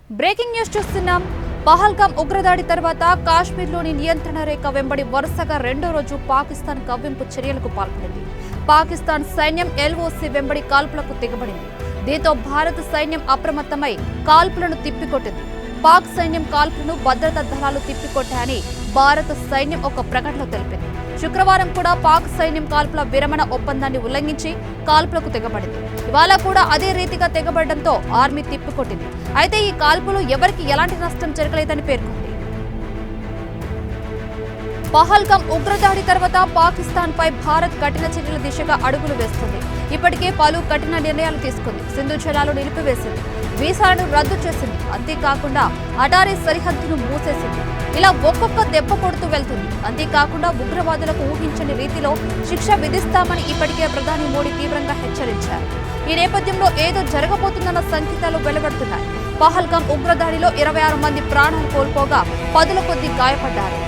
Breaking news చూస్తున్నాం. పహల్గాం ఉగ్రదాడి తర్వాత కాశ్మీర్లోని నియంత్రణ రేఖ వెంబడి వరుసగా రెండో రోజు పాకిస్తాన్ కవ్వింపు చర్యలకు పాల్పడింది. పాకిస్తాన్ సైన్యం ఎల్ఓసి వెంబడి కాల్పులకు దిగబడింది. దీంతో భారత సైన్యం అప్రమత్తమై కాల్పులను తిప్పికొట్టింది. పాక్ సైన్యం కాల్పులను భద్రతా దళాలు తిప్పికొట్టాయని భారత సైన్యం ఒక ప్రకటనలో తెలిపింది. శుక్రవారం కూడా పాక్ సైన్యం కాల్పుల విరమణ ఒప్పందాన్ని ఉల్లంఘించి కాల్పులకు తెగబడింది. ఇవాళ కూడా అదే రీతిగా తెగబడడంతో ఆర్మీ తిప్పికొట్టింది. అయితే ఈ కాల్పులు ఎవరికి ఎలాంటి నష్టం జరగలేదని పేర్కొంది. పహల్గాం ఉగ్రదాడి తర్వాత పాకిస్తాన్ పై భారత్ కఠిన చర్యల దిశగా అడుగులు వేస్తుంది. ఇప్పటికే పలు కఠిన నిర్ణయాలు తీసుకుంది. సింధు జలాలు నిలిపివేసింది, వీసాలను రద్దు చేసింది. అంతేకాకుండా అటారీ సరిహద్దును మూసేసింది. ఇలా ఒక్కొక్క దెబ్బ కొడుతూ వెళ్తుంది. అంతేకాకుండా ఉగ్రవాదులకు ఊహించని రీతిలో శిక్ష విధిస్తామని ఇప్పటికే ప్రధాని మోడీ తీవ్రంగా హెచ్చరించారు. ఈ నేపథ్యంలో ఏదో జరగబోతుందన్న సంకేతాలు వెలువడుతున్నాయి. పహల్గాం ఉగ్రదాడిలో 26 మంది ప్రాణాలు కోల్పోగా 10ల కొద్దీ గాయపడ్డారు.